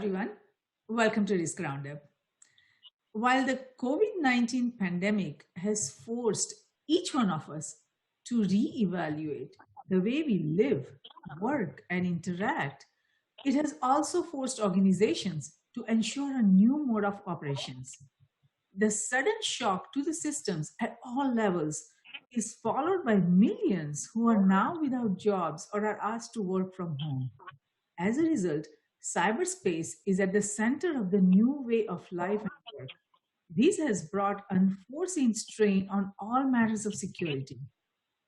everyone. Welcome to Risk Roundup. While the COVID-19 pandemic has forced each one of us to reevaluate the way we live, work, and interact, it has also forced organizations to ensure a new mode of operations. The sudden shock to the systems at all levels is followed by millions who are now without jobs or are asked to work from home. As a result, cyberspace is at the center of the new way of life and work. This has brought unforeseen strain on all matters of security.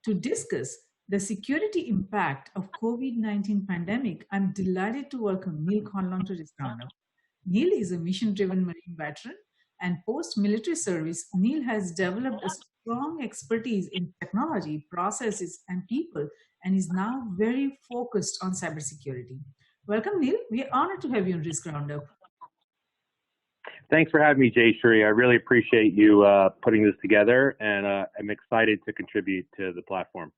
To discuss the security impact of COVID-19 pandemic, I'm delighted to welcome Neal Conlon to this roundup. Neal is a mission-driven Marine veteran and post-military service. Neal has developed a strong expertise in technology, processes, and people, and is now very focused on cybersecurity. Welcome, Neal. We are honored to have you on Risk Roundup. Thanks for having me, Jayshree. I really appreciate you putting this together, and I'm excited to contribute to the platform.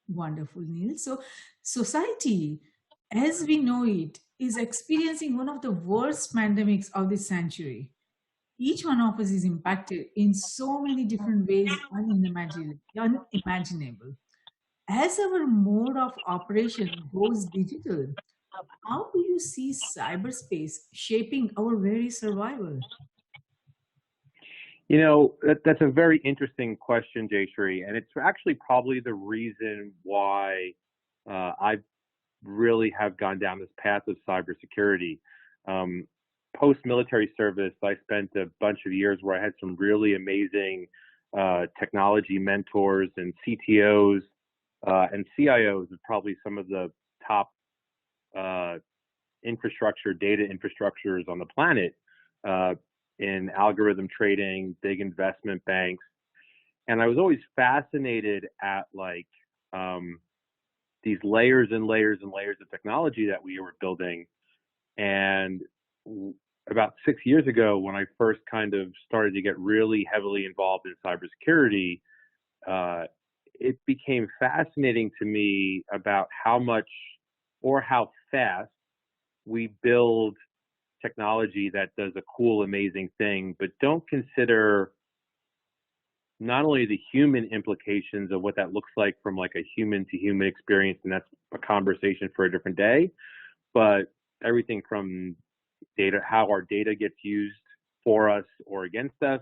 Wonderful, Neal. So, society, as we know it, is experiencing one of the worst pandemics of this century. Each one of us is impacted in so many different ways, unimaginable. As our mode of operation goes digital, how do you see cyberspace shaping our very survival? You know, that's a very interesting question, Jayshree, and it's actually probably the reason why I really have gone down this path of cybersecurity. Post-military service, I spent a bunch of years where I had some really amazing technology mentors and CTOs and CIOs of probably some of the top data infrastructures on the planet in algorithm trading, big investment banks. And I was always fascinated at these layers and layers and layers of technology that we were building. And about 6 years ago, when I first kind of started to get really heavily involved in cybersecurity, it became fascinating to me about how much or how fast we build technology that does a cool, amazing thing, but don't consider not only the human implications of what that looks like from like a human to human experience, and that's a conversation for a different day, but everything from data, how our data gets used for us or against us,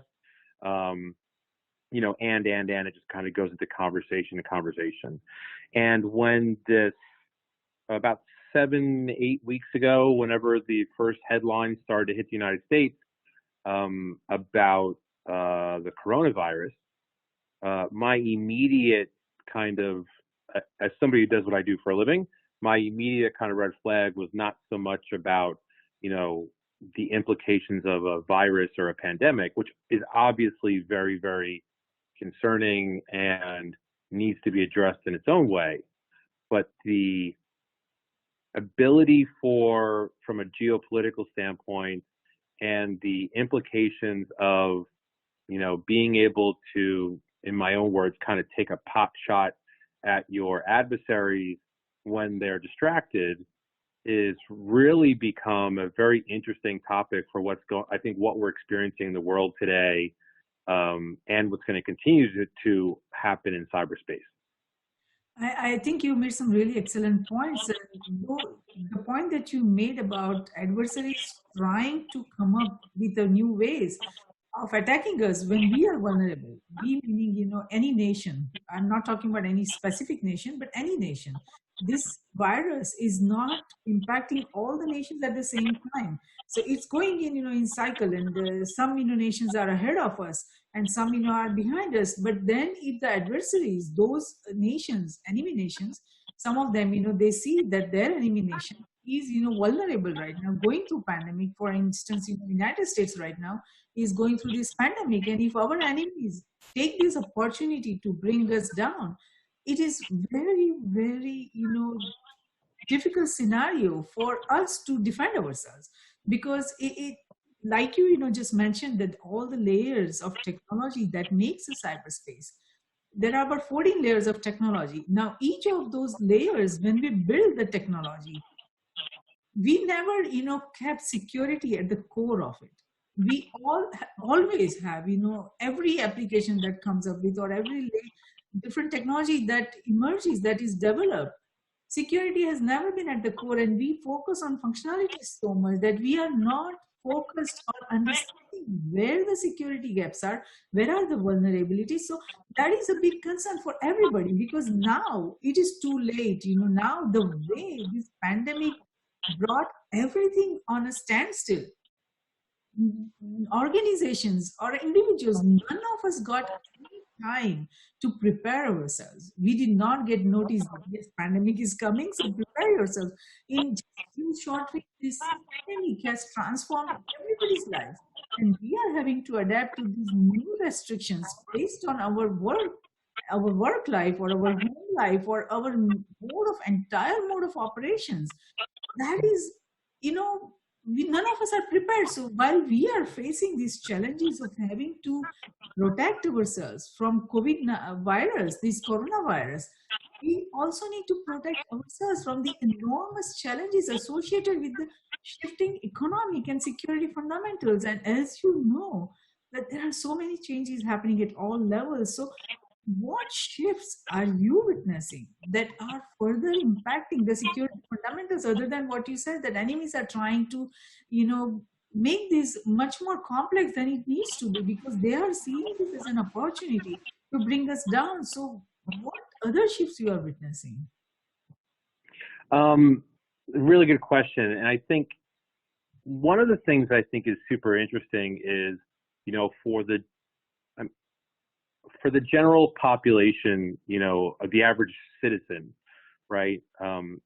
and it just kind of goes into conversation to conversation. And when this, about 7-8 weeks ago, whenever the first headlines started to hit the United States about the coronavirus, my immediate kind of, as somebody who does what I do for a living, my immediate kind of red flag was not so much about, the implications of a virus or a pandemic, which is obviously very, very concerning and needs to be addressed in its own way. But the ability from a geopolitical standpoint and the implications of, being able to, in my own words, kind of take a pot shot at your adversaries when they're distracted is really become a very interesting topic for I think what we're experiencing in the world today, and what's going to continue to happen in cyberspace. I think you made some really excellent points. The point that you made about adversaries trying to come up with the new ways of attacking us when we are vulnerable, we meaning, any nation. I'm not talking about any specific nation, but any nation. This virus is not impacting all the nations at the same time. So it's going in cycle, and some, nations are ahead of us and some, are behind us. But then if the adversaries, those nations, enemy nations, some of them, they see that their enemy nation is, vulnerable right now, going through pandemic. For instance, United States right now is going through this pandemic. And if our enemies take this opportunity to bring us down, it is very, very, difficult scenario for us to defend ourselves, because it like you just mentioned, that all the layers of technology that makes a cyberspace, there are about 14 layers of technology. Now, each of those layers, when we build the technology, we never, kept security at the core of it. We always have, every application that comes up with, or every different technology that emerges, that is developed, security has never been at the core, and we focus on functionality so much that we are not focused on understanding where the security gaps are, where are the vulnerabilities. So that is a big concern for everybody, because now it is too late. Now the way this pandemic brought everything on a standstill, organizations or individuals, none of us got any time to prepare ourselves. We did not get notice that this pandemic is coming, so prepare yourself. In just few short weeks, this pandemic has transformed everybody's life, and we are having to adapt to these new restrictions based on our work life, or our home life, or our entire mode of operations. That is, none of us are prepared. So while we are facing these challenges of having to protect ourselves from virus, this coronavirus, we also need to protect ourselves from the enormous challenges associated with the shifting economic and security fundamentals. And as you know, that there are so many changes happening at all levels. So what shifts are you witnessing that are further impacting the security fundamentals, other than what you said, that enemies are trying to, make this much more complex than it needs to be, because they are seeing this as an opportunity to bring us down? So what other shifts you are witnessing? Really good question. And I think one of the things I think is super interesting is, for the general population, the average citizen, right?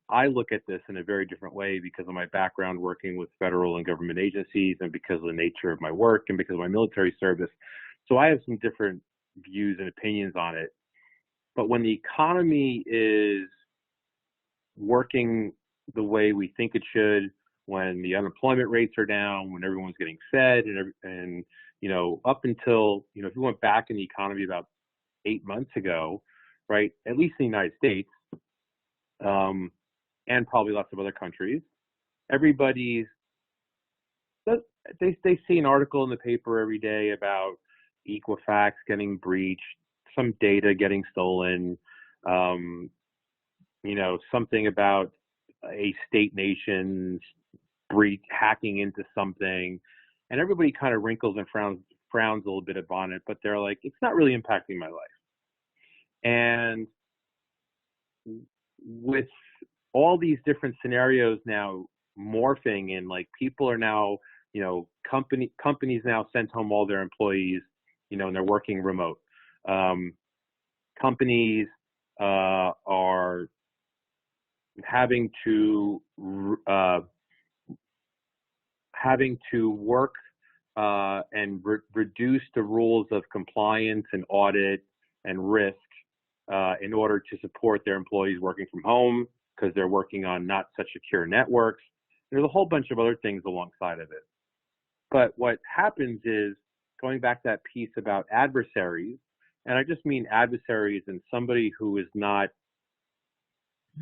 I look at this in a very different way because of my background working with federal and government agencies, and because of the nature of my work, and because of my military service. So I have some different views and opinions on it. But when the economy is working the way we think it should, when the unemployment rates are down, when everyone's getting fed, and up until, if you went back in the economy about 8 months ago, right, at least in the United States, and probably lots of other countries, everybody's, they see an article in the paper every day about Equifax getting breached, some data getting stolen, something about a state nation hacking into something, and everybody kind of wrinkles and frowns a little bit upon it, but they're like, it's not really impacting my life. And with all these different scenarios now morphing, and like people are now, companies now sent home all their employees, and they're working remote. Companies are having to work and reduce the rules of compliance and audit and risk in order to support their employees working from home, because they're working on not such secure networks. There's a whole bunch of other things alongside of it. But what happens is, going back to that piece about adversaries, and I just mean adversaries and somebody who is not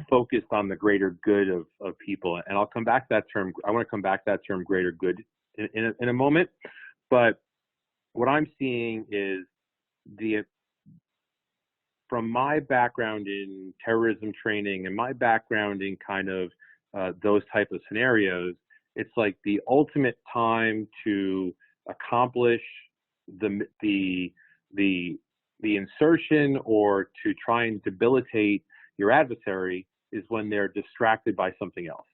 focused on the greater good of people. And I'll come back to that term. I want to come back to that term greater good in a moment. But what I'm seeing is, from my background in terrorism training and my background in kind of those type of scenarios, it's like the ultimate time to accomplish the insertion, or to try and debilitate your adversary, is when they're distracted by something else.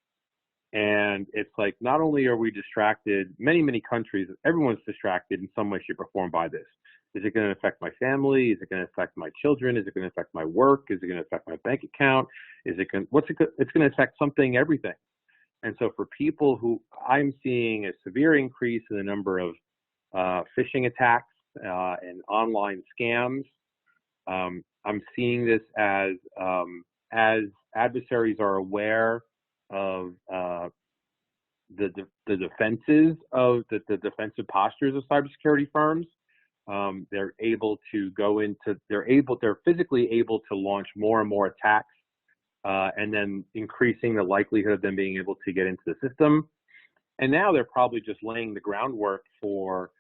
And it's like, not only are we distracted, many countries, everyone's distracted in some way, shape, or form by this. Is it going to affect my family? Is it going to affect my children? Is it going to affect my work? Is it going to affect my bank account? It's going to affect something, everything. And so for people who, I'm seeing a severe increase in the number of phishing attacks and online scams. I'm seeing this as adversaries are aware of the defenses of the defensive postures of cybersecurity firms. They're able to they're physically able to launch more and more attacks and then increasing the likelihood of them being able to get into the system. And now they're probably just laying the groundwork for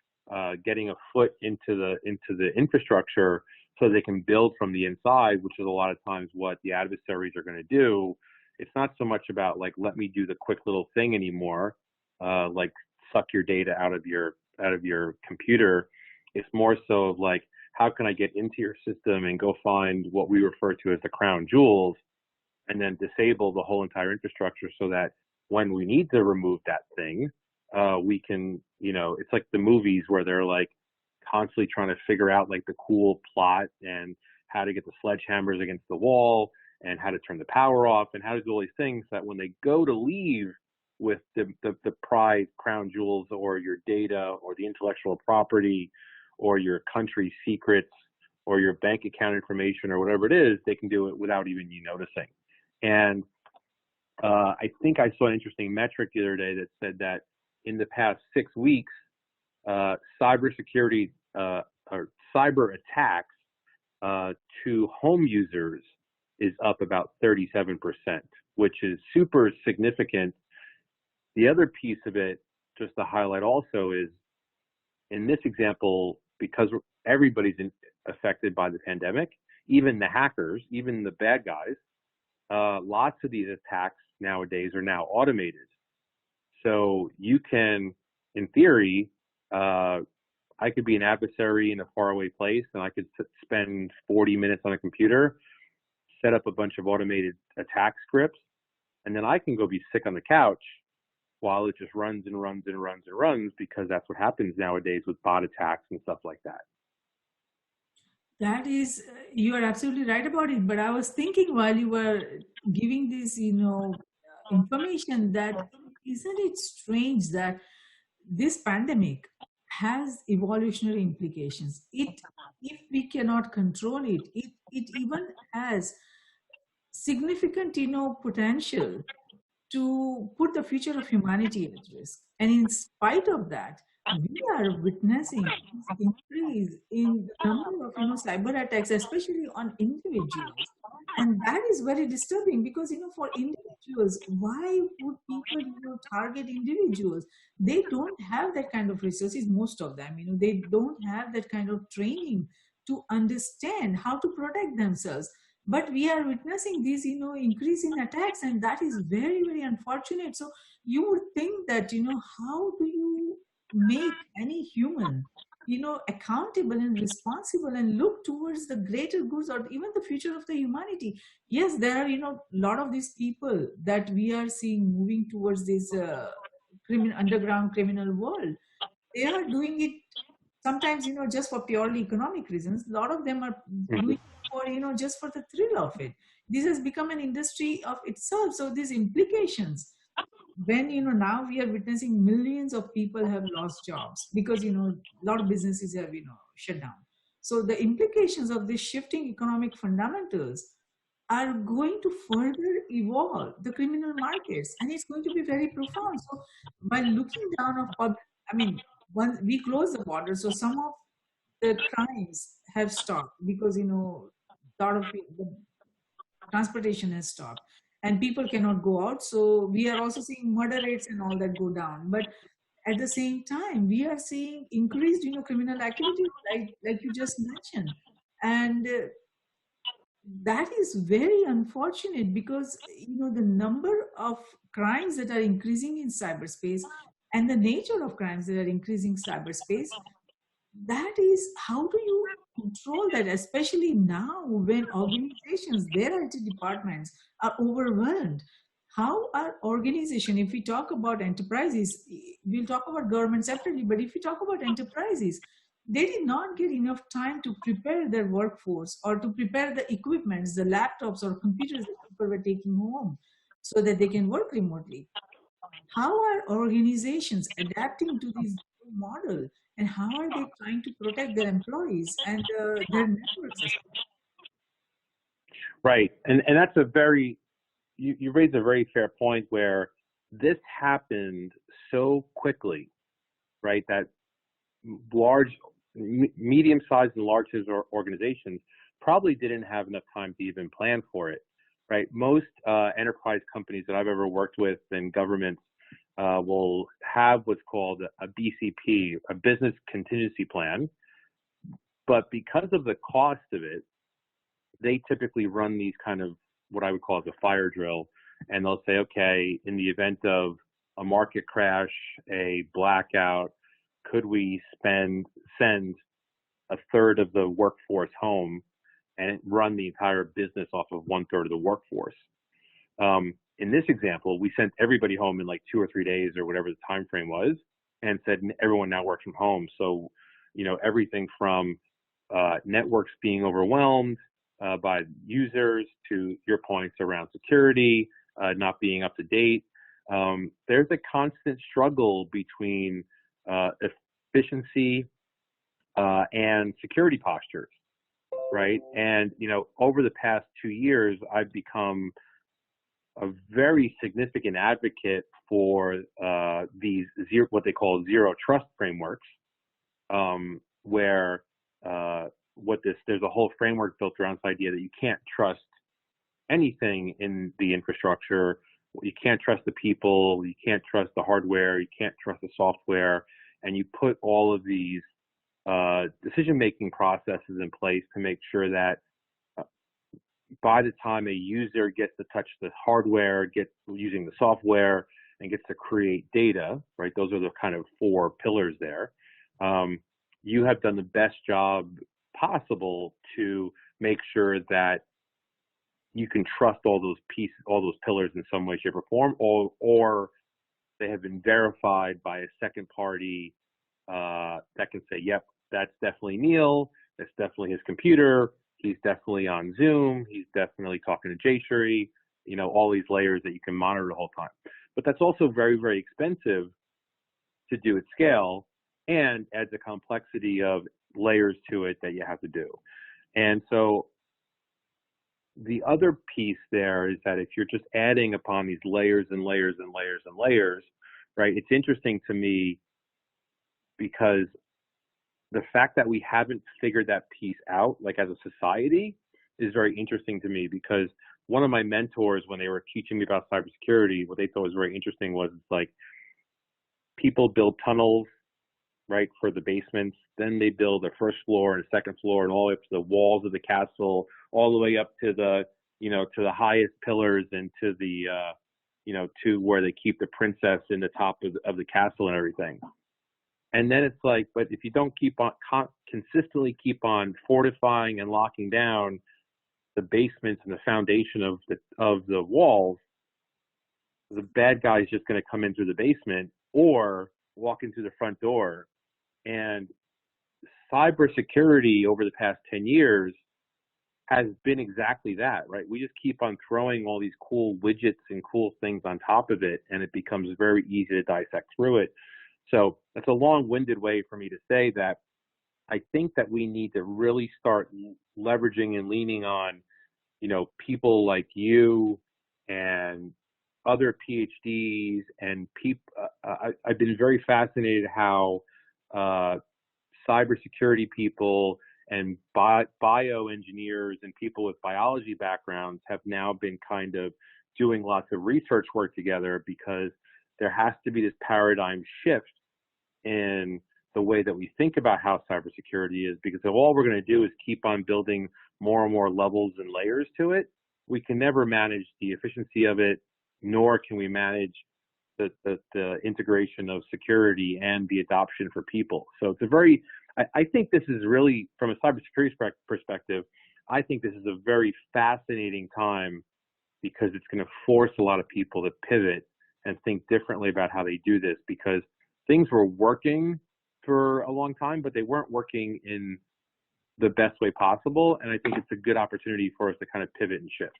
getting a foot into the infrastructure so they can build from the inside, which is a lot of times what the adversaries are going to do. It's not so much about like, let me do the quick little thing anymore, like suck your data out of your computer. It's more so of like, how can I get into your system and go find what we refer to as the crown jewels, and then disable the whole entire infrastructure so that when we need to remove that thing, we can, it's like the movies where they're like constantly trying to figure out like the cool plot and how to get the sledgehammers against the wall and how to turn the power off and how to do all these things, that when they go to leave with the prized crown jewels or your data or the intellectual property or your country secrets or your bank account information or whatever it is, they can do it without even you noticing. And I think I saw an interesting metric the other day that said that in the past 6 weeks, cybersecurity or cyber attacks to home users is up about 37%, which is super significant. The other piece of it, just to highlight also, is in this example, because everybody's affected by the pandemic, even the hackers, even the bad guys, lots of these attacks nowadays are now automated. So you can, in theory, I could be an adversary in a faraway place and I could spend 40 minutes on a computer, set up a bunch of automated attack scripts, and then I can go be sick on the couch while it just runs and runs and runs and runs, because that's what happens nowadays with bot attacks and stuff like that. That is, you are absolutely right about it. But I was thinking while you were giving this, information, that isn't it strange that this pandemic has evolutionary implications? If we cannot control it even has significant, potential to put the future of humanity at risk. And in spite of that, we are witnessing this increase in the number of cyber attacks, especially on individuals. And that is very disturbing because for individuals, why would people target individuals? They don't have that kind of resources, most of them. They don't have that kind of training to understand how to protect themselves. But we are witnessing these increase in attacks, and that is very, very unfortunate. So you would think that how do you make any human accountable and responsible and look towards the greater goods or even the future of the humanity? Yes, there are a lot of these people that we are seeing moving towards this underground criminal world. They are doing it sometimes just for purely economic reasons. A lot of them are doing it for just for the thrill of it. This has become an industry of itself. So these implications, when now we are witnessing millions of people have lost jobs because a lot of businesses have shut down. So the implications of this shifting economic fundamentals are going to further evolve the criminal markets, and it's going to be very profound. So by looking down of once we close the border, so some of the crimes have stopped because a lot of the transportation has stopped and people cannot go out. So we are also seeing murder rates and all that go down. But at the same time, we are seeing increased criminal activity, like you just mentioned. And that is very unfortunate because the number of crimes that are increasing in cyberspace and the nature of crimes that are increasing in cyberspace, that is, how do you control that, especially now when organizations, their IT departments are overwhelmed? How are organizations, if we talk about enterprises, we'll talk about government separately, but if we talk about enterprises, they did not get enough time to prepare their workforce or to prepare the equipments, the laptops or computers that people were taking home so that they can work remotely. How are organizations adapting to this new model, and how are they trying to protect their employees and their networks as well? Right. And that's you raised a very fair point where this happened so quickly, right? That medium-sized and large organizations probably didn't have enough time to even plan for it. right? Most enterprise companies that I've ever worked with and governments will have what's called a BCP, a business contingency plan. But because of the cost of it, they typically run these kind of what I would call as a fire drill. And they'll say, okay, in the event of a market crash, a blackout, could we send a third of the workforce home and run the entire business off of one third of the workforce? In this example, we sent everybody home in like 2 or 3 days or whatever the time frame was, and said everyone now works from home. So, everything from networks being overwhelmed by users to your points around security, not being up to date. There's a constant struggle between efficiency and security postures, right? And, over the past 2 years, I've become a very significant advocate for these what they call zero trust frameworks, where there's a whole framework built around this idea that you can't trust anything in the infrastructure. You can't trust the people, you can't trust the hardware, you can't trust the software, and you put all of these decision-making processes in place to make sure that by the time a user gets to touch the hardware, gets using the software, and gets to create data, right? Those are the kind of 4 pillars there. You have done the best job possible to make sure that you can trust all those pieces, all those pillars in some way, shape, or form, or they have been verified by a second party that can say, yep, that's definitely Neal, that's definitely his computer, he's definitely on Zoom, he's definitely talking to Jayshree, all these layers that you can monitor the whole time. But that's also very, very expensive to do at scale and adds a complexity of layers to it that you have to do. And so the other piece there is that if you're just adding upon these layers and layers and layers and layers, right, it's interesting to me because the fact that we haven't figured that piece out, like as a society, is very interesting to me, because one of my mentors, when they were teaching me about cybersecurity, what they thought was very interesting was, it's like, people build tunnels, right, for the basements. Then they build a first floor and a second floor and all the way up to the walls of the castle, all the way up to the, to the highest pillars and to the, to where they keep the princess in the top of the castle and everything. And then it's like, but if you don't keep on consistently keep on fortifying and locking down the basements and the foundation of the walls, the bad guy is just going to come in through the basement or walk into the front door. And cybersecurity over the past 10 years has been exactly that, right? We just keep on throwing all these cool widgets and cool things on top of it, and it becomes very easy to dissect through it. So that's a long-winded way for me to say that I think that we need to really start leveraging and leaning on, people like you and other PhDs and people. I've been very fascinated how cybersecurity people and bioengineers and people with biology backgrounds have now been kind of doing lots of research work together, because there has to be this paradigm shift in the way that we think about how cybersecurity is, because if all we're going to do is keep on building more and more levels and layers to it, we can never manage the efficiency of it, nor can we manage the integration of security and the adoption for people. So it's I think this is really, from a cybersecurity perspective, I think this is a very fascinating time, because it's going to force a lot of people to pivot and think differently about how they do this, because things were working for a long time, but they weren't working in the best way possible. And I think it's a good opportunity for us to kind of pivot and shift.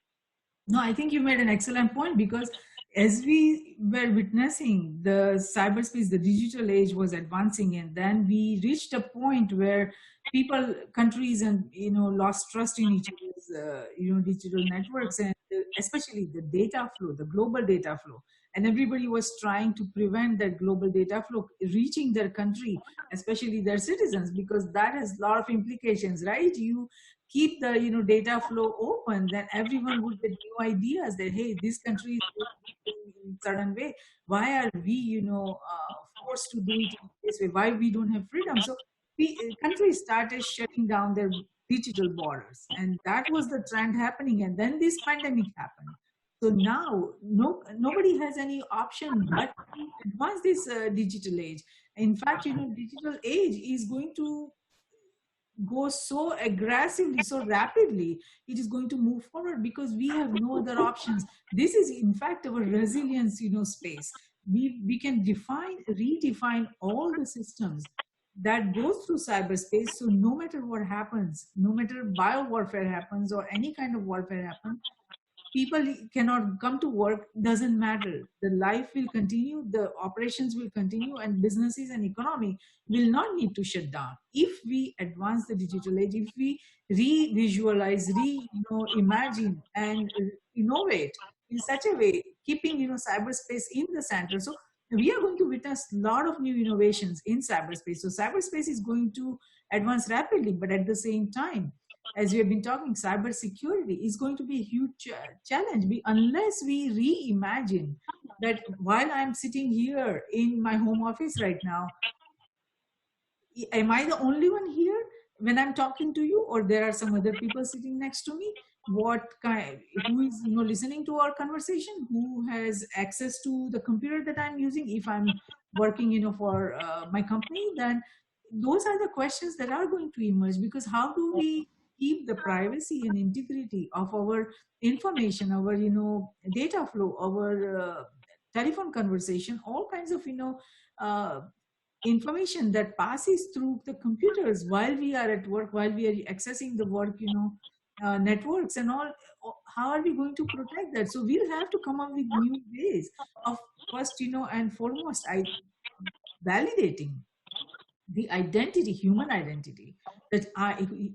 No, I think you made an excellent point, because as we were witnessing the cyberspace, the digital age was advancing, and then we reached a point where people, countries, and lost trust in each other's digital networks, and especially the data flow, the global data flow, and everybody was trying to prevent that global data flow reaching their country, especially their citizens, because that has a lot of implications, right? You keep the data flow open, then everyone would get new ideas that, hey, this country is doing it in certain way. Why are we forced to do it in this way? Why we don't have freedom? So countries started shutting down their digital borders, and that was the trend happening. And then this pandemic happened. So now nobody has any option but to advance this digital age. In fact, digital age is going to go so aggressively, so rapidly. It is going to move forward because we have no other options. This is in fact our resilience space. We can redefine all the systems that goes through cyberspace. So no matter what happens, no matter bio warfare happens or any kind of warfare happens, people cannot come to work, doesn't matter. The life will continue, the operations will continue, and businesses and economy will not need to shut down. If we advance the digital age, if we re-visualize, imagine and innovate in such a way, keeping cyberspace in the center. So we are going to witness a lot of new innovations in cyberspace. So cyberspace is going to advance rapidly, but at the same time, as we have been talking, cybersecurity is going to be a huge challenge. Unless we reimagine that while I'm sitting here in my home office right now, am I the only one here when I'm talking to you, or there are some other people sitting next to me? Who is listening to our conversation? Who has access to the computer that I'm using? If I'm working for my company, then those are the questions that are going to emerge, because how do we keep the privacy and integrity of our information, our data flow, our telephone conversation, all kinds of uh, information that passes through the computers while we are at work, while we are accessing the work networks and all. How are we going to protect that? So we'll have to come up with new ways of, first and foremost, validating the identity, human identity, that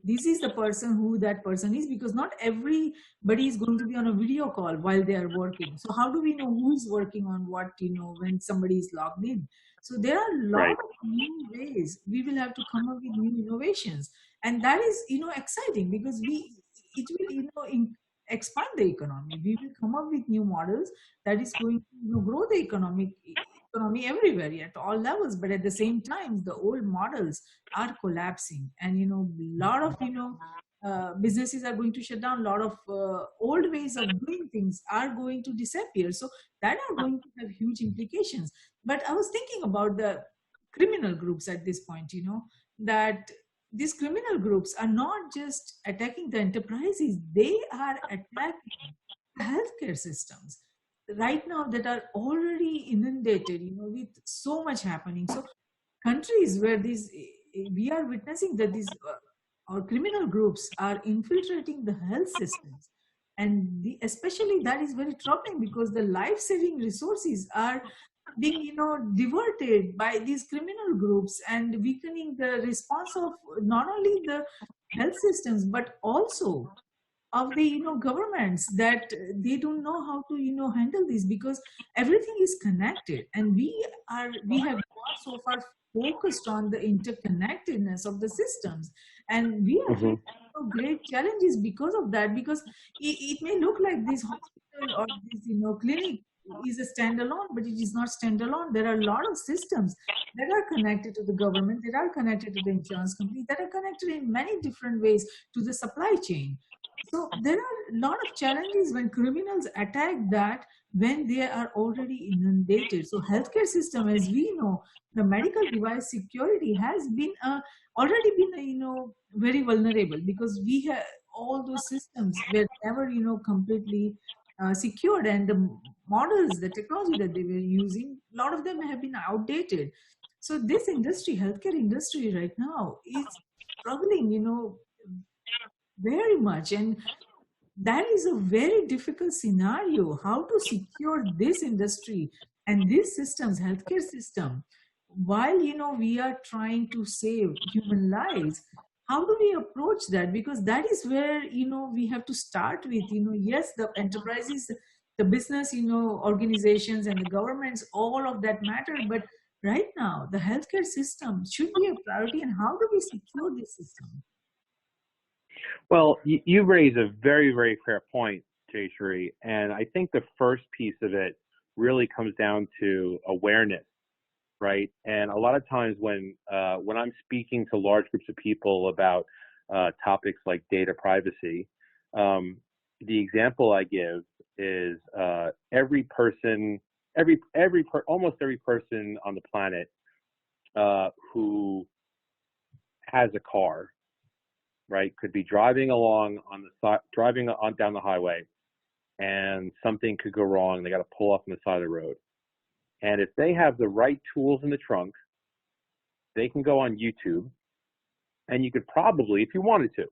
this is the person who that person is, because not everybody is going to be on a video call while they are working. So how do we know who is working on what, when somebody is logged in? So there are a lot Right. of new ways. We will have to come up with new innovations, and that is exciting, because it will expand the economy. We will come up with new models that is going to grow the economy everywhere at all levels. But at the same time, the old models are collapsing, and a lot of businesses are going to shut down. A lot of old ways of doing things are going to disappear. So that are going to have huge implications. But I was thinking about the criminal groups at this point, that these criminal groups are not just attacking the enterprises, they are attacking the healthcare systems right now that are already inundated, with so much happening. So countries where we are witnessing that these or criminal groups are infiltrating the health systems, and especially that is very troubling, because the life-saving resources are being diverted by these criminal groups, and weakening the response of not only the health systems but also of the governments, that they don't know how to handle this, because everything is connected, and we have got so far focused on the interconnectedness of the systems, and we are Hmm. facing great challenges because of that. Because it may look like this hospital or this clinic is a standalone, but it is not standalone. There are a lot of systems that are connected to the government, that are connected to the insurance company, that are connected in many different ways to the supply chain. So there are a lot of challenges when criminals attack that, when they are already inundated. So healthcare system, as we know, the medical device security has been already been very vulnerable, because we have all those systems were never completely secured, and the models, the technology that they were using, a lot of them have been outdated. So this industry, healthcare industry, right now is struggling, very much. And that is a very difficult scenario, how to secure this industry and these systems, healthcare system, while we are trying to save human lives. How do we approach that? Because that is where we have to start with. Yes, the enterprises, the business organizations and the governments, all of that matter, but right now the healthcare system should be a priority. And how do we secure this system? Well, you raise a very, very fair point, Jayshree, and I think the first piece of it really comes down to awareness, right? And a lot of times when I'm speaking to large groups of people about topics like data privacy, um, the example I give is almost every person on the planet who has a car, right, could be driving along on the side, driving on down the highway, and something could go wrong. They got to pull off on the side of the road. And if they have the right tools in the trunk, they can go on YouTube, and you could probably, if you wanted to,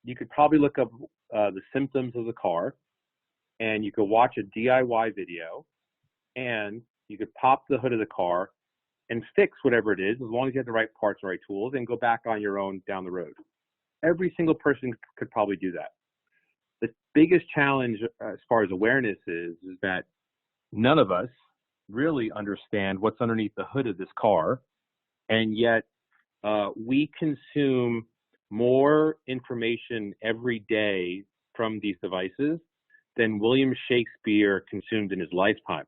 you could probably look up the symptoms of the car, and you could watch a DIY video, and you could pop the hood of the car and fix whatever it is, as long as you have the right parts and right tools, and go back on your own down the road. Every single person could probably do that. The biggest challenge as far as awareness is that none of us really understand what's underneath the hood of this car, and yet we consume more information every day from these devices than William Shakespeare consumed in his lifetime.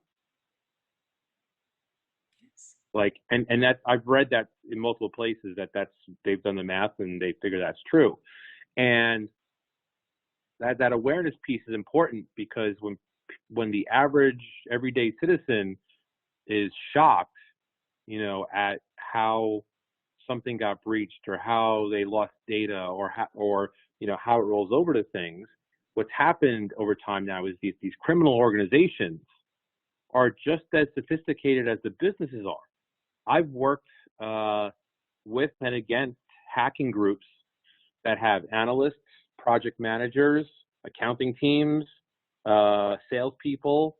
Like, and that I've read that in multiple places that's they've done the math and they figure that's true. And that awareness piece is important, because when the average everyday citizen is shocked, at how something got breached, or how they lost data, or how it rolls over to things, what's happened over time now is these criminal organizations are just as sophisticated as the businesses are. I've worked with and against hacking groups that have analysts, project managers, accounting teams, salespeople,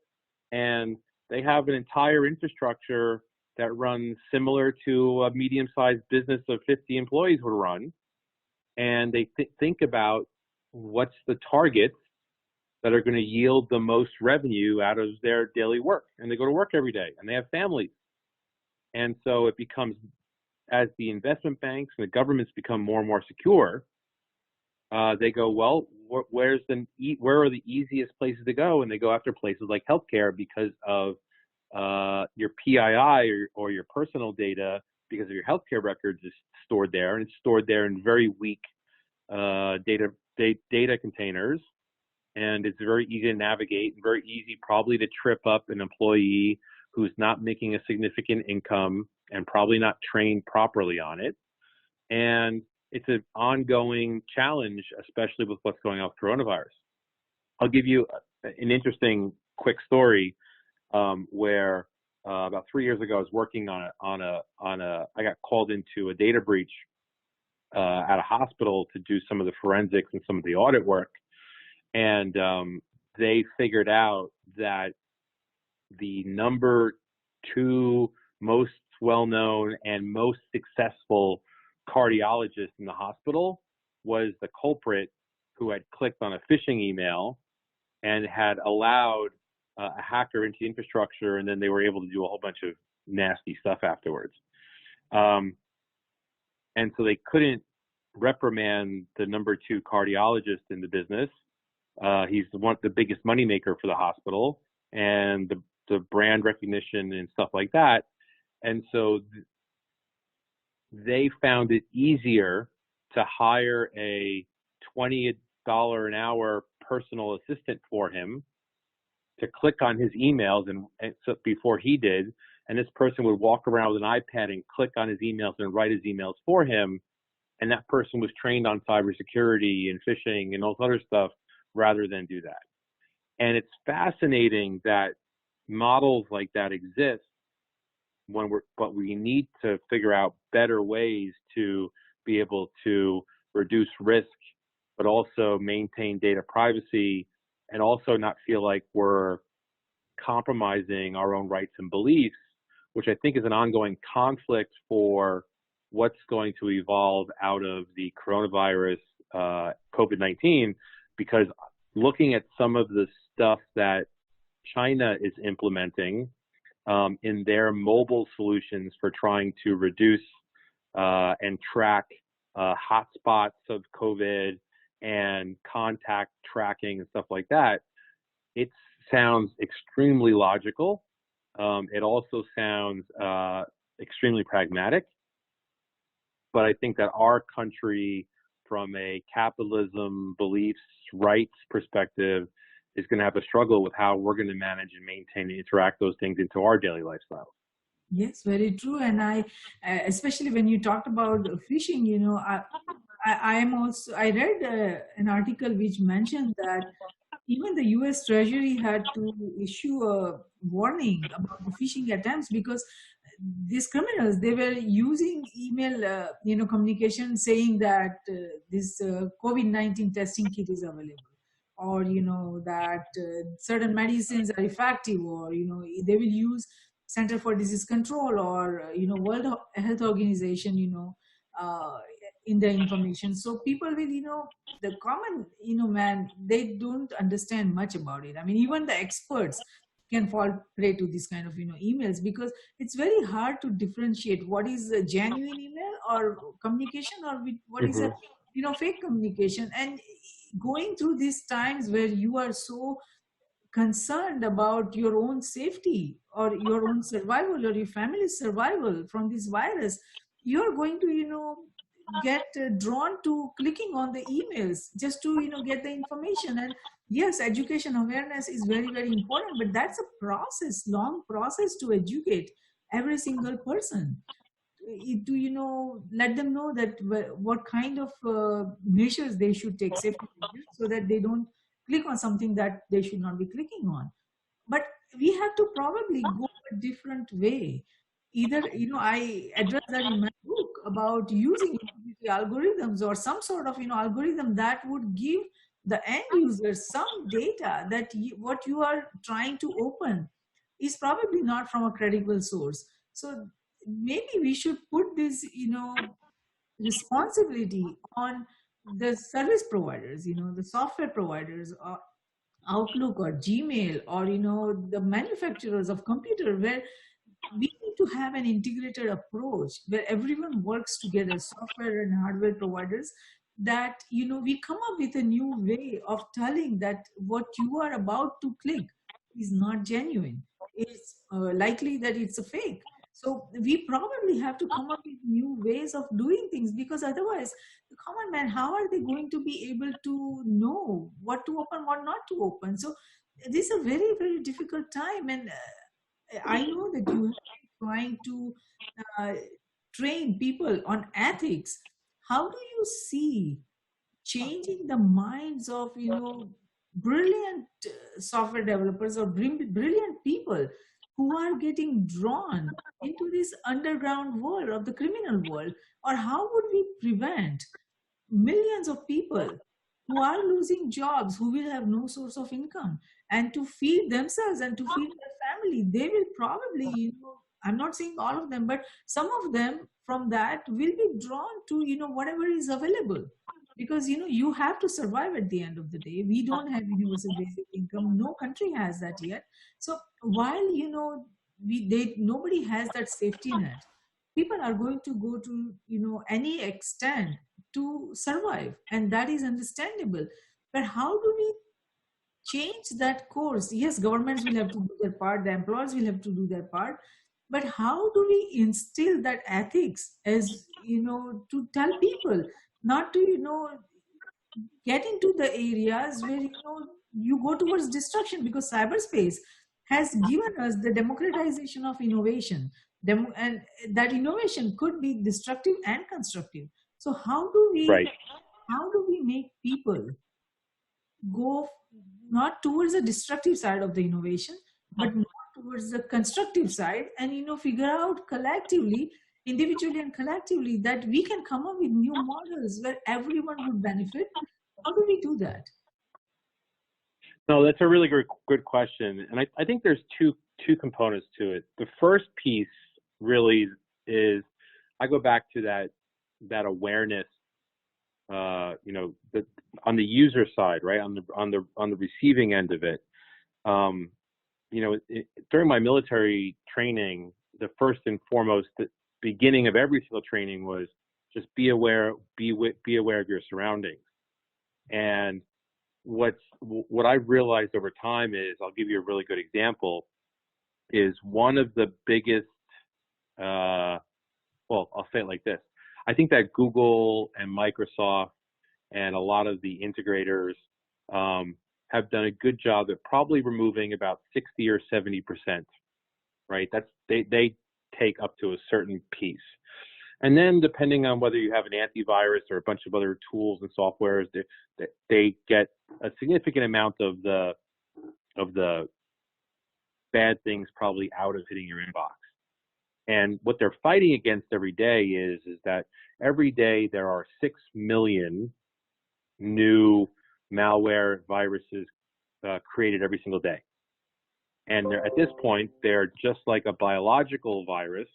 and they have an entire infrastructure that runs similar to a medium-sized business of 50 employees would run. And they think about what's the targets that are going to yield the most revenue out of their daily work. And they go to work every day, and they have families. And so it becomes, as the investment banks and the governments become more and more secure, they go, well, where are the easiest places to go? And they go after places like healthcare, because of your PII or your personal data, because of your healthcare records is stored there, and it's stored there in very weak data containers, and it's very easy to navigate and very easy probably to trip up an employee who's not making a significant income and probably not trained properly on it. And it's an ongoing challenge, especially with what's going on with coronavirus. I'll give you an interesting quick story where about 3 years ago I was working I got called into a data breach at a hospital to do some of the forensics and some of the audit work, and they figured out that the number 2 most well-known and most successful cardiologist in the hospital was the culprit who had clicked on a phishing email and had allowed a hacker into the infrastructure, and then they were able to do a whole bunch of nasty stuff afterwards. And so they couldn't reprimand the number 2 cardiologist in the business. He's the biggest moneymaker for the hospital, and the brand recognition and stuff like that. And so they found it easier to hire a $20 an hour personal assistant for him to click on his emails and so before he did. And this person would walk around with an iPad and click on his emails and write his emails for him. And that person was trained on cybersecurity and phishing and all this other stuff rather than do that. And it's fascinating that models like that exist but we need to figure out better ways to be able to reduce risk, but also maintain data privacy, and also not feel like we're compromising our own rights and beliefs, which I think is an ongoing conflict for what's going to evolve out of the coronavirus, COVID-19, because looking at some of the stuff that China is implementing in their mobile solutions for trying to reduce and track hotspots of COVID and contact tracking and stuff like that, it sounds extremely logical. It also sounds extremely pragmatic. But I think that our country, from a capitalism, beliefs, rights perspective, is going to have a struggle with how we're going to manage and maintain and interact those things into our daily lifestyle. Yes, very true. And especially when you talked about phishing, I am also, I read an article which mentioned that even the US Treasury had to issue a warning about the phishing attempts because these criminals, they were using email, communication saying that this COVID-19 testing kit is available, or that certain medicines are effective, or they will use Center for Disease Control, or World Health Organization, uh, in the information. So people will, the common man, they don't understand much about it. I mean, even the experts can fall prey to this kind of emails, because it's very hard to differentiate what is a genuine email or communication, or what is a Mm-hmm. fake communication. And going through these times where you are so concerned about your own safety or your own survival or your family's survival from this virus, you're going to get drawn to clicking on the emails just to get the information. And yes, education awareness is very, very important, but that's a process, long process, to educate every single person, to let them know that what kind of measures they should take, safety measures, so that they don't click on something that they should not be clicking on. But we have to probably go a different way. Either I address that in my book about using integrity algorithms, or some sort of algorithm that would give the end user some data that what you are trying to open is probably not from a credible source. So maybe we should put this responsibility on the service providers, the software providers, or Outlook or Gmail, or the manufacturers of computer, where we need to have an integrated approach where everyone works together, software and hardware providers, that we come up with a new way of telling that what you are about to click is not genuine. It's likely that it's a fake. So we probably have to come up with new ways of doing things, because otherwise the common man, how are they going to be able to know what to open, what not to open? So this is a very, very difficult time. And I know that you have been trying to uh, train people on ethics. How do you see changing the minds of brilliant software developers, or brilliant people who are getting drawn into this underground world of the criminal world? Or how would we prevent millions of people who are losing jobs, who will have no source of income, and to feed themselves and to feed their family? They will probably, I'm not saying all of them, but some of them from that will be drawn to whatever is available, because you have to survive at the end of the day. We don't have universal basic income, no country has that yet. So while nobody has that safety net, people are going to go to any extent to survive, and that is understandable. But how do we change that course? Yes, governments will have to do their part, the employers will have to do their part, but how do we instill that ethics, as to tell people not to get into the areas where you go towards destruction? Because cyberspace has given us the democratization of innovation. And that innovation could be destructive and constructive. So Right. how do we make people go not towards the destructive side of the innovation, but more towards the constructive side, and figure out collectively, individually and collectively, that we can come up with new models where everyone would benefit? How do we do that? No, that's a really good question, and I think there's two components to it. The first piece really is, I go back to that awareness, on the user side, right, on the receiving end of it. During my military training, the first and foremost, the beginning of every single training was Just be aware, be aware of your surroundings. And what I've realized over time is, I'll give you a really good example, is one of the biggest, well, I'll say it like this. I think that Google and Microsoft and a lot of the integrators have done a good job at probably removing about 60 or 70%, right? They take up to a certain piece. And then depending on whether you have an antivirus or a bunch of other tools and softwares, they get a significant amount of the bad things probably out of hitting your inbox. And what they're fighting against every day is that every day there are 6 million new malware viruses created every single day. And at this point, they're just like a biological virus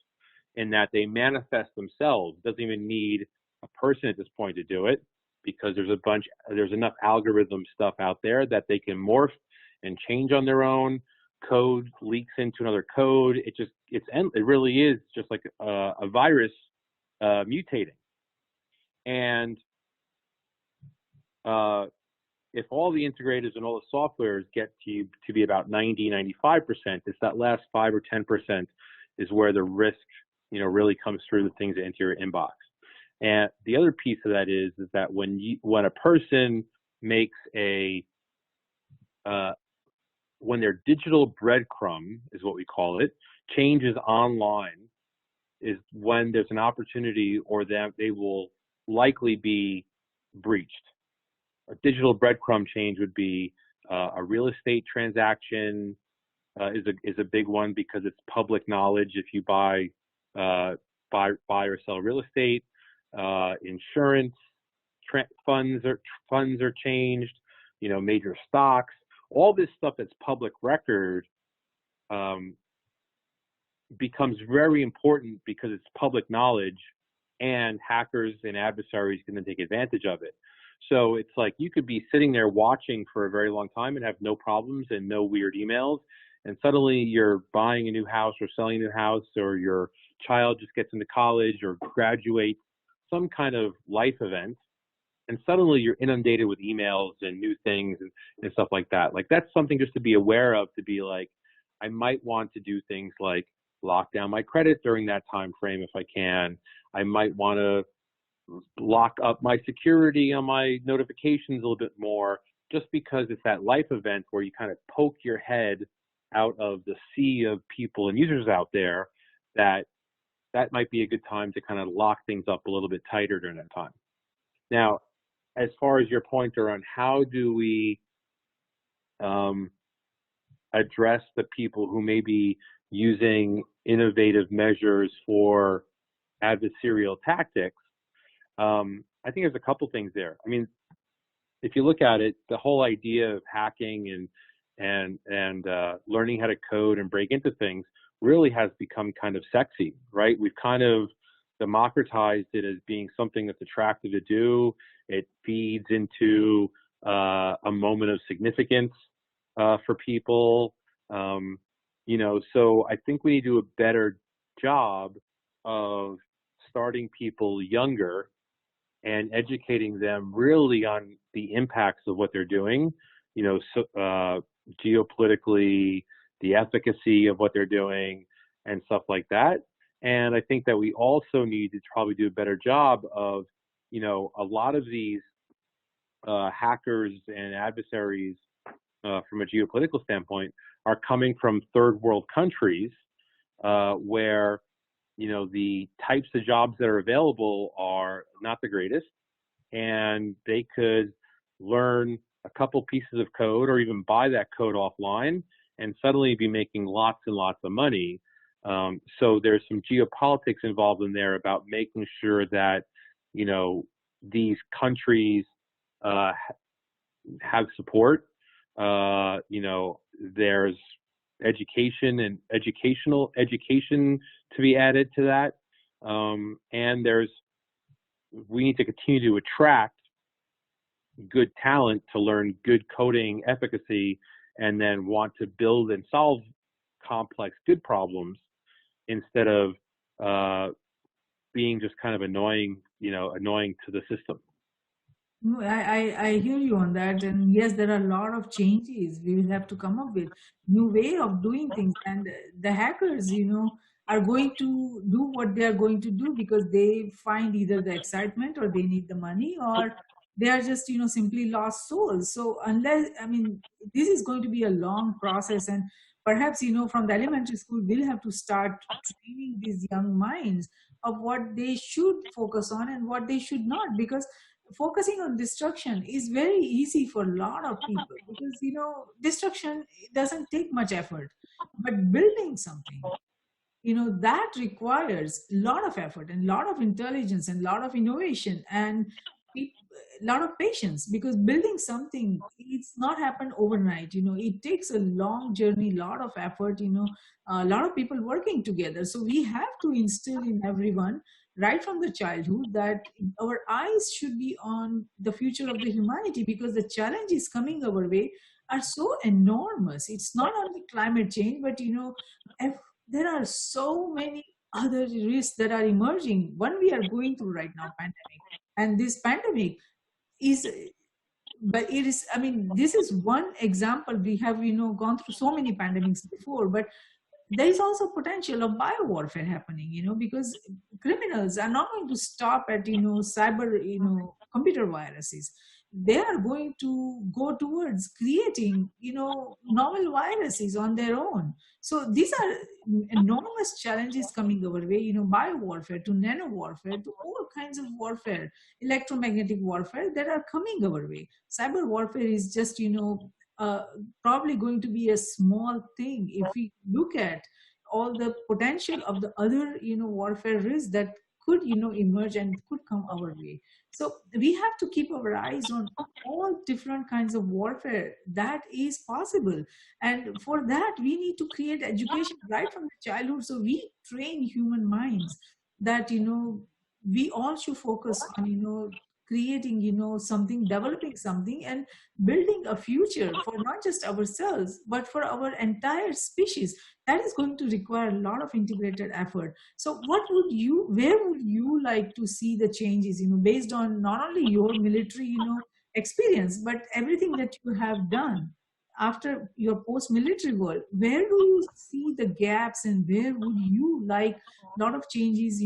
in that they manifest themselves. It doesn't even need a person at this point to do it, because there's enough algorithm stuff out there that they can morph and change on their own. Code leaks into another code. It really is just like a virus mutating. And if all the integrators and all the softwares get to be about 90, 95%, it's that last 5 or 10% is where the risk, really comes through the things that enter your inbox. And the other piece of that is that when a person makes when their digital breadcrumb, is what we call it, changes online, is when there's an opportunity or that they will likely be breached. A digital breadcrumb change would be a real estate transaction is a big one, because it's public knowledge if you buy or sell real estate. Insurance funds are changed. Major stocks. All this stuff that's public record becomes very important because it's public knowledge, and hackers and adversaries can then take advantage of it. So it's like you could be sitting there watching for a very long time and have no problems and no weird emails, and suddenly you're buying a new house or selling a new house, or your child just gets into college or graduates, some kind of life event, and suddenly you're inundated with emails and new things and stuff like that. Like, that's something just to be aware of, to be like, I might want to do things like lock down my credit during that time frame if I can. I might want to lock up my security on my notifications a little bit more, just because it's that life event where you kind of poke your head out of the sea of people and users out there, that might be a good time to kind of lock things up a little bit tighter during that time. Now, as far as your point around how do we address the people who may be using innovative measures for adversarial tactics, I think there's a couple things there. I mean, if you look at it, the whole idea of hacking and learning how to code and break into things really has become kind of sexy, right? We've kind of democratized it as being something that's attractive to do. It feeds into a moment of significance for people. So I think we need to do a better job of starting people younger and educating them really on the impacts of what they're doing, geopolitically, the efficacy of what they're doing and stuff like that. And I think that we also need to probably do a better job of, a lot of these hackers and adversaries from a geopolitical standpoint are coming from third world countries where, the types of jobs that are available are not the greatest, and they could learn a couple pieces of code or even buy that code offline and suddenly be making lots and lots of money. So there's some geopolitics involved in there about making sure that, these countries have support. There's education and education to be added to that. And we need to continue to attract good talent to learn good coding efficacy, and then want to build and solve complex good problems instead of being just kind of annoying annoying to the system. No, I hear you on that. And yes, there are a lot of changes. We will have to come up with new way of doing things. And the hackers, are going to do what they are going to do because they find either the excitement or they need the money or they are just, simply lost souls. So unless, I mean, this is going to be a long process. And perhaps, from the elementary school, we'll have to start training these young minds of what they should focus on and what they should not, because focusing on destruction is very easy for a lot of people because destruction doesn't take much effort, but building something, that requires a lot of effort and a lot of intelligence and a lot of innovation and a lot of patience, because building something, it's not happen overnight. It takes a long journey, a lot of effort, a lot of people working together. So we have to instill in everyone right from the childhood that our eyes should be on the future of the humanity, because the challenges coming our way are so enormous. It's not only climate change, but there are so many other risks that are emerging. One we are going through right now, pandemic, and this pandemic is, but it is, I mean, this is one example. We have gone through so many pandemics before, but there is also potential of biowarfare happening, because criminals are not going to stop at cyber, computer viruses. They are going to go towards creating novel viruses on their own. So these are enormous challenges coming our way, biowarfare to nano warfare to all kinds of warfare, electromagnetic warfare that are coming our way. Cyber warfare is just uh, probably going to be a small thing if we look at all the potential of the other warfare risks that could emerge and could come our way. So we have to keep our eyes on all different kinds of warfare that is possible, and for that we need to create education right from the childhood, so we train human minds that we all should focus on creating something, developing something, and building a future for not just ourselves but for our entire species. That is going to require a lot of integrated effort. So where would you like to see the changes, based on not only your military experience but everything that you have done after your post-military world? Where do you see the gaps and where would you like a lot of changes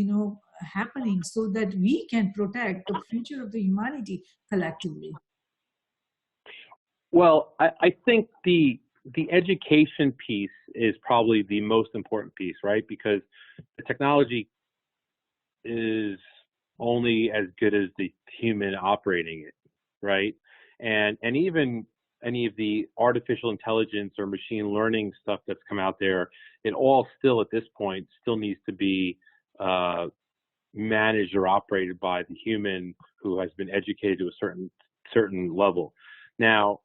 happening so that we can protect the future of the humanity collectively? Well, I think the education piece is probably the most important piece, right? Because the technology is only as good as the human operating it, right? And even any of the artificial intelligence or machine learning stuff that's come out there, it all still at this point still needs to be managed or operated by the human who has been educated to a certain level. Now,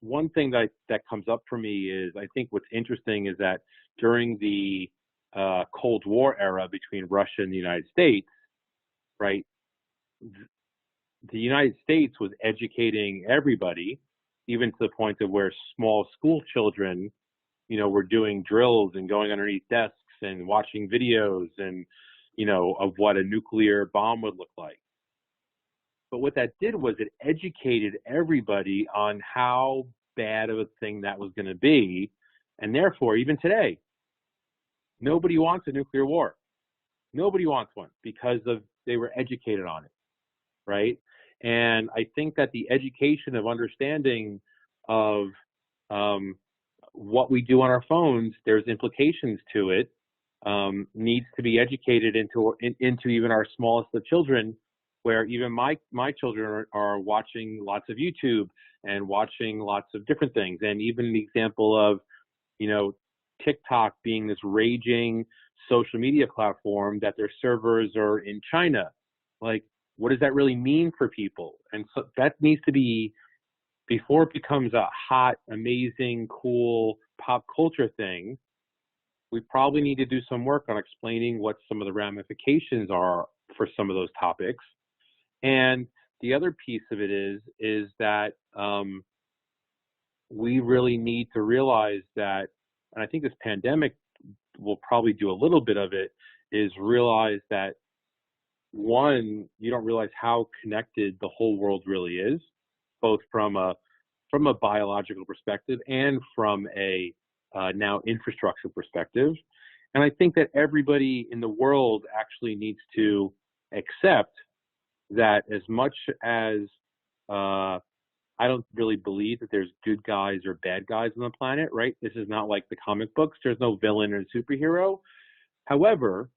one thing that comes up for me is, I think what's interesting is that during the Cold War era between Russia and the United States, right, the United States was educating everybody, even to the point of where small school children, were doing drills and going underneath desks and watching videos and, of what a nuclear bomb would look like. But what that did was it educated everybody on how bad of a thing that was going to be. And therefore, even today, nobody wants a nuclear war. Nobody wants one because they were educated on it, right? And I think that the education of understanding of what we do on our phones, there's implications to it, needs to be educated into even our smallest of children, where even my children are watching lots of YouTube and watching lots of different things. And even the example of, TikTok being this raging social media platform that their servers are in China. Like, what does that really mean for people? And so that needs to be, before it becomes a hot, amazing, cool pop culture thing, we probably need to do some work on explaining what some of the ramifications are for some of those topics. And the other piece of it is that we really need to realize that, and I think this pandemic will probably do a little bit of it, is realize that one, you don't realize how connected the whole world really is, both from a biological perspective and from a now infrastructure perspective. And I think that everybody in the world actually needs to accept that as much as I don't really believe that there's good guys or bad guys on the planet, right? This is not like the comic books. There's no villain or superhero. However,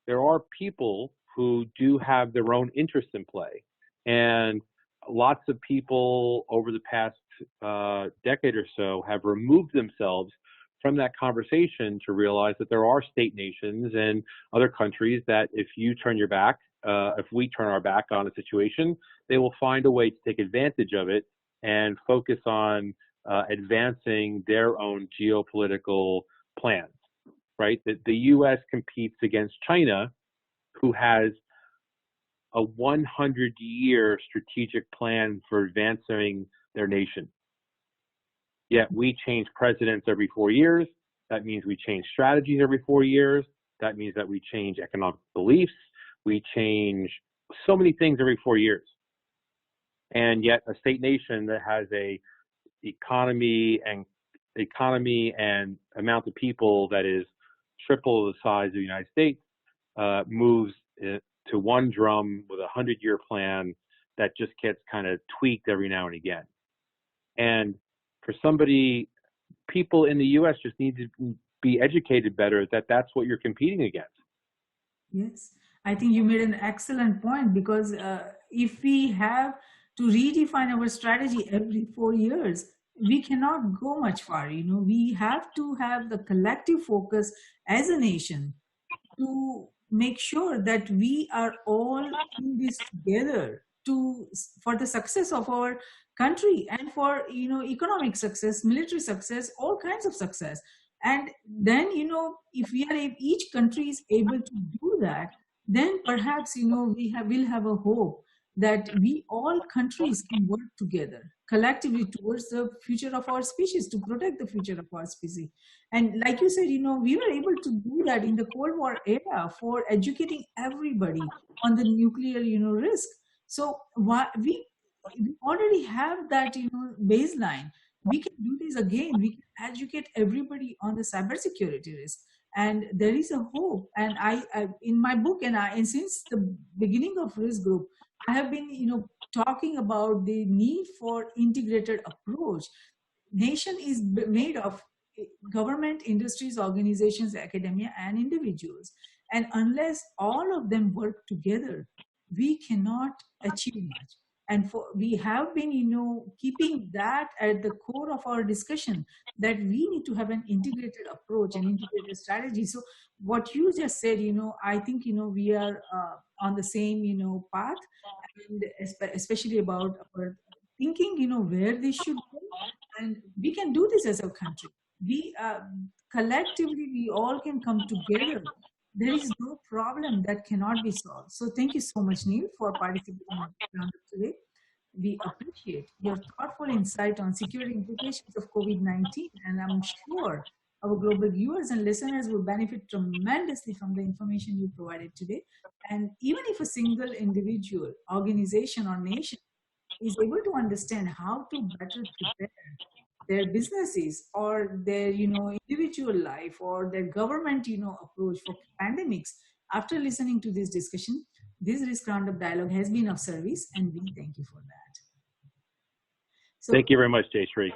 there are people who do have their own interests in play. And lots of people over the past decade or so have removed themselves from that conversation to realize that there are state nations and other countries that if you turn your back, if we turn our back on a situation, they will find a way to take advantage of it and focus on advancing their own geopolitical plans, right? The U.S. competes against China, who has a 100-year strategic plan for advancing their nation. Yet we change presidents every 4 years. That means we change strategies every 4 years. That means that we change economic beliefs. We change so many things every 4 years. And yet a state nation that has a economy and amount of people that is triple the size of the United States moves to one drum with a 100-year plan that just gets kind of tweaked every now and again. And for people in the U.S. just need to be educated better that that's what you're competing against. Yes, I think you made an excellent point, because if we have to redefine our strategy every 4 years, we cannot go much far. We have to have the collective focus as a nation to make sure that we are all in this together for the success of our country and for economic success, military success, all kinds of success. And then if each country is able to do that, then perhaps we'll have a hope that we all countries can work together collectively towards the future of our species, to protect the future of our species. And like you said, we were able to do that in the Cold War era for educating everybody on the nuclear risk. So we already have that baseline. We can do this again. We can educate everybody on the cybersecurity risk, and there is a hope. And I in my book, and since the beginning of Risk Group, I have been talking about the need for integrated approach. Nation is made of government, industries, organizations, academia, and individuals. And unless all of them work together, we cannot achieve much. And we have been, keeping that at the core of our discussion, that we need to have an integrated approach and integrated strategy. So what you just said, I think, we are on the same, path, and especially about our thinking, where this should go. And we can do this as a country. We collectively, we all can come together. There is no problem that cannot be solved. So thank you so much, Neal, for participating in the roundup today. We appreciate your thoughtful insight on security implications of COVID-19, and I'm sure our global viewers and listeners will benefit tremendously from the information you provided today. And even if a single individual, organization, or nation is able to understand how to better prepare their businesses or their individual life or their government approach for pandemics, after listening to this discussion, this Risk Roundup dialogue has been of service, and we thank you for that. So, thank you very much, Jayshree.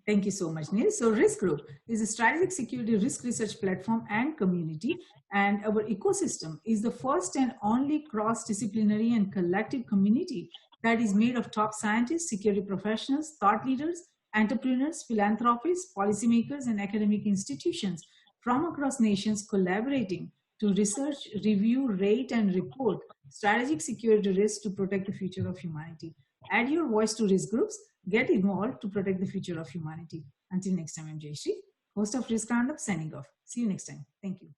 Thank you so much, Neal. So Risk Group is a strategic security risk research platform and community, and our ecosystem is the first and only cross-disciplinary and collective community that is made of top scientists, security professionals, thought leaders, entrepreneurs, philanthropists, policymakers, and academic institutions from across nations collaborating to research, review, rate, and report strategic security risks to protect the future of humanity. Add your voice to risk groups. Get involved to protect the future of humanity. Until next time, I'm Jayshree, host of Risk Roundup, signing off. See you next time. Thank you.